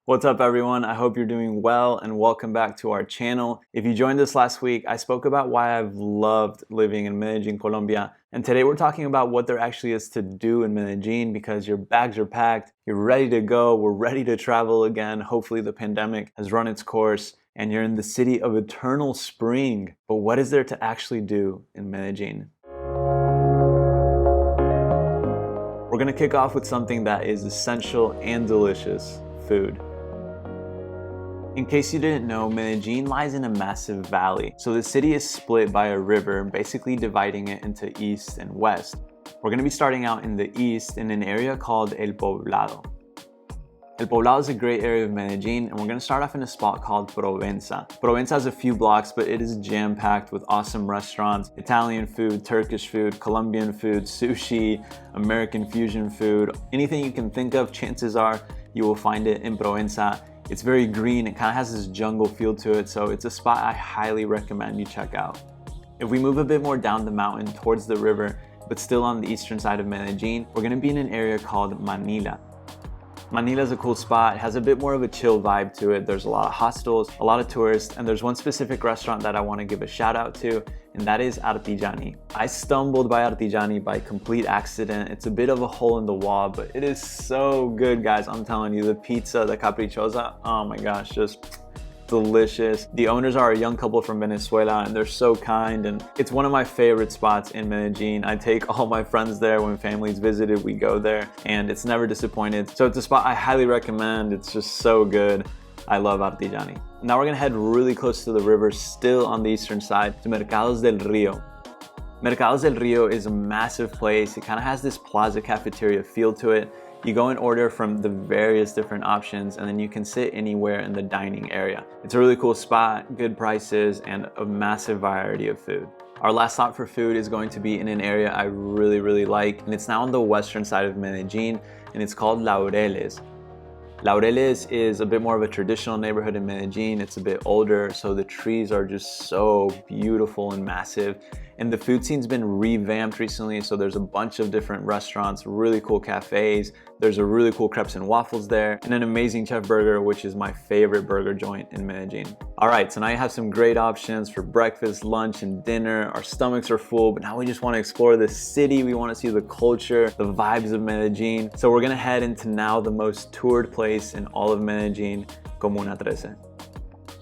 What's up everyone? I hope you're doing well and welcome back to our channel. If you joined us last week, I spoke about why I've loved living in Medellin, Colombia. And today we're talking about what there actually is to do in Medellin because your bags are packed, you're ready to go, we're ready to travel again. Hopefully the pandemic has run its course and you're in the city of eternal spring. But what is there to actually do in Medellin? We're gonna kick off with something that is essential and delicious, food. In case you didn't know, Medellin lies in a massive valley. So the city is split by a river, basically dividing it into east and west. We're gonna be starting out in the east in an area called El Poblado. El Poblado is a great area of Medellin, and we're gonna start off in a spot called Provenza. Provenza has a few blocks, but it is jam-packed with awesome restaurants, Italian food, Turkish food, Colombian food, sushi, American fusion food. Anything you can think of, chances are you will find it in Provenza. It's very green, it kind of has this jungle feel to it, so it's a spot I highly recommend you check out. If we move a bit more down the mountain towards the river, but still on the eastern side of Medellin, we're gonna be in an area called Manila. Manila is a cool spot. It has a bit more of a chill vibe to it. There's a lot of hostels, a lot of tourists, and there's one specific restaurant that I want to give a shout out to, and that is Artijani. I stumbled by Artijani by complete accident. It's a bit of a hole in the wall, but it is so good, guys. I'm telling you, the pizza, the capricciosa, oh my gosh, just delicious. The owners are a young couple from Venezuela and they're so kind, and it's one of my favorite spots in Medellin. I take all my friends there when families visited, we go there and it's never disappointed. So it's a spot I highly recommend. It's just so good. I love Artijani. Now we're gonna head really close to the river, still on the eastern side, to Mercados del Rio. Mercados del Rio is a massive place. It kind of has this plaza cafeteria feel to it. You go and order from the various different options and then you can sit anywhere in the dining area. It's a really cool spot, good prices, and a massive variety of food. Our last stop for food is going to be in an area I really like, and it's now on the western side of Medellin, and it's called Laureles. Laureles is a bit more of a traditional neighborhood in Medellin. It's a bit older, so the trees are just so beautiful and massive. And the food scene's been revamped recently, so there's a bunch of different restaurants, really cool cafes. There's a really cool crepes and waffles there, and an amazing Chef Burger, which is my favorite burger joint in Medellin. All right, so now you have some great options for breakfast, lunch, and dinner. Our stomachs are full, but now we just want to explore the city. We want to see the culture, the vibes of Medellin. So we're gonna head into now the most toured place in all of Medellin, Comuna 13.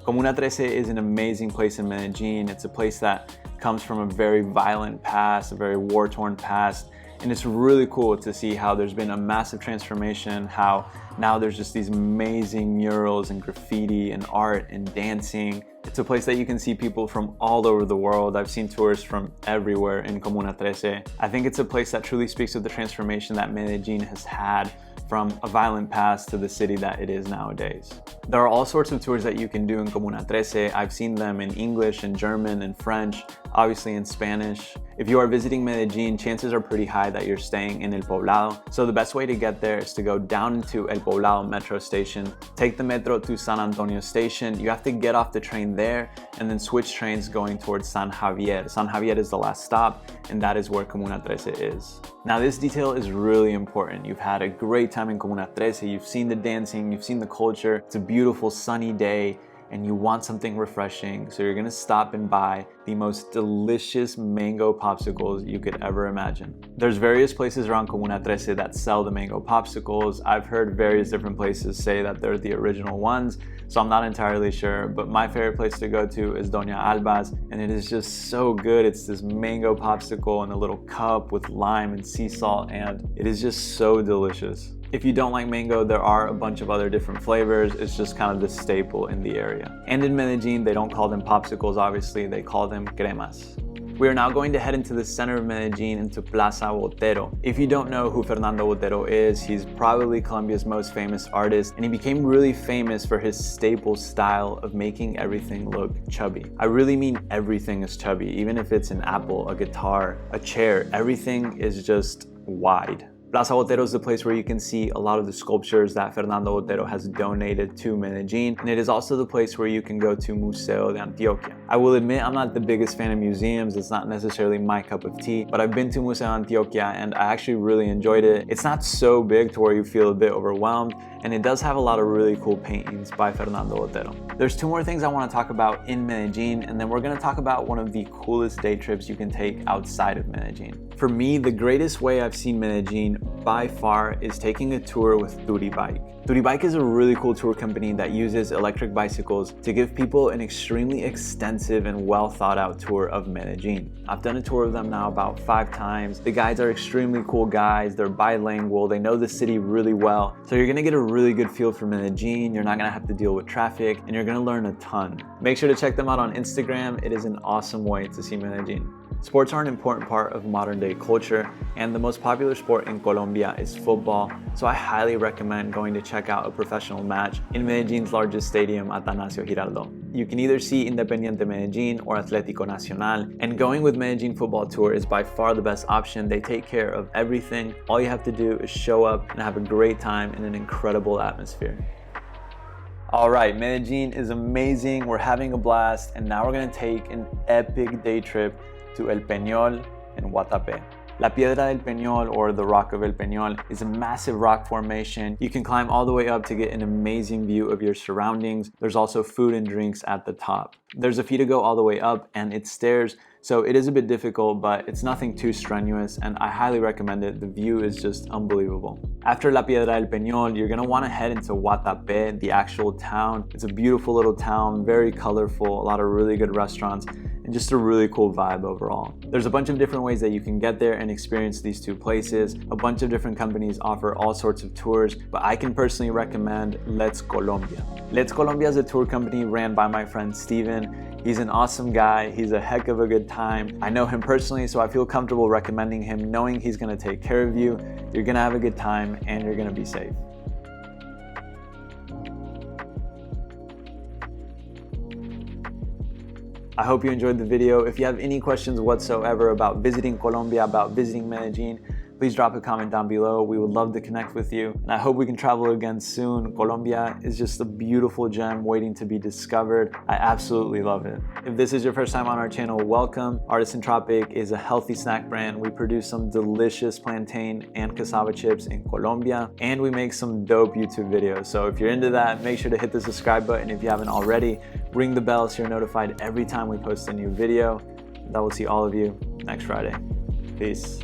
Comuna 13 is an amazing place in Medellin. It's a place that comes from a very violent past, a very war-torn past, and it's really cool to see how there's been a massive transformation, how now there's just these amazing murals and graffiti and art and dancing. It's a place that you can see people from all over the world. I've seen tourists from everywhere in Comuna 13. I think it's a place that truly speaks of the transformation that Medellin has had from a violent past to the city that it is nowadays. There are all sorts of tours that you can do in Comuna 13. I've seen them in English and German and French, obviously in Spanish. If you are visiting Medellin, chances are pretty high that you're staying in El Poblado. So the best way to get there is to go down into El Poblado metro station, take the metro to San Antonio station. You have to get off the train there and then switch trains going towards San Javier. San Javier is the last stop, and that is where Comuna 13 is. Now this detail is really important. You've had a great time in Comuna 13. You've seen the dancing, you've seen the culture. It's a beautiful sunny day and you want something refreshing. So you're gonna stop and buy the most delicious mango popsicles you could ever imagine. There's various places around Comuna 13 that sell the mango popsicles. I've heard various different places say that they're the original ones, so I'm not entirely sure, but my favorite place to go to is Doña Alba's, and it is just so good. It's this mango popsicle in a little cup with lime and sea salt, and it is just so delicious. If you don't like mango, there are a bunch of other different flavors. It's just kind of the staple in the area. And in Medellin, they don't call them popsicles, obviously, they call them cremas. We are now going to head into the center of Medellin, into Plaza Botero. If you don't know who Fernando Botero is, he's probably Colombia's most famous artist, and he became really famous for his staple style of making everything look chubby. I really mean everything is chubby, even if it's an apple, a guitar, a chair, everything is just wide. Plaza Botero is the place where you can see a lot of the sculptures that Fernando Botero has donated to Medellin, and it is also the place where you can go to Museo de Antioquia. I will admit I'm not the biggest fan of museums, it's not necessarily my cup of tea, but I've been to Museo de Antioquia and I actually really enjoyed it. It's not so big to where you feel a bit overwhelmed, and it does have a lot of really cool paintings by Fernando Botero. There's two more things I want to talk about in Medellin, and then we're going to talk about one of the coolest day trips you can take outside of Medellin. For me, the greatest way I've seen Medellin by far is taking a tour with Bike. Bike is a really cool tour company that uses electric bicycles to give people an extremely extensive and well thought out tour of Medellin. I've done a tour of them now about 5 times. The guides are extremely cool guys, they're bilingual, they know the city really well. So you're gonna get a really good feel for Medellin, you're not gonna have to deal with traffic, and you're gonna learn a ton. Make sure to check them out on Instagram, it is an awesome way to see Medellin. Sports are an important part of modern day culture, and the most popular sport in Colombia is football, so I highly recommend going to check out a professional match in Medellin's largest stadium, Atanasio Girardot. You can either see Independiente Medellin or Atlético Nacional, and going with Medellin Football Tour is by far the best option. They take care of everything. All you have to do is show up and have a great time in an incredible atmosphere. All right, Medellin is amazing, we're having a blast, and now we're gonna take an epic day trip to El Peñol and Guatapé. La Piedra del Peñol, or the Rock of El Peñol, is a massive rock formation. You can climb all the way up to get an amazing view of your surroundings. There's also food and drinks at the top. There's a fee to go all the way up, and it's stairs, so it is a bit difficult, but it's nothing too strenuous, and I highly recommend it. The view is just unbelievable. After La Piedra del Peñol, you're gonna wanna head into Guatapé, the actual town. It's a beautiful little town, very colorful, a lot of really good restaurants, and just a really cool vibe overall. There's a bunch of different ways that you can get there and experience these two places. A bunch of different companies offer all sorts of tours, but I can personally recommend Let's Colombia. Let's Colombia is a tour company ran by my friend Steven. He's an awesome guy, he's a heck of a good time. I know him personally, so I feel comfortable recommending him, knowing he's gonna take care of you, you're gonna have a good time, and you're gonna be safe. I hope you enjoyed the video. If you have any questions whatsoever about visiting Colombia, about visiting Medellin, please drop a comment down below. We would love to connect with you. And I hope we can travel again soon. Colombia is just a beautiful gem waiting to be discovered. I absolutely love it. If this is your first time on our channel, welcome. Artisan Tropic is a healthy snack brand. We produce some delicious plantain and cassava chips in Colombia, and we make some dope YouTube videos. So if you're into that, make sure to hit the subscribe button if you haven't already. Ring the bell so you're notified every time we post a new video. And I will see all of you next Friday. Peace.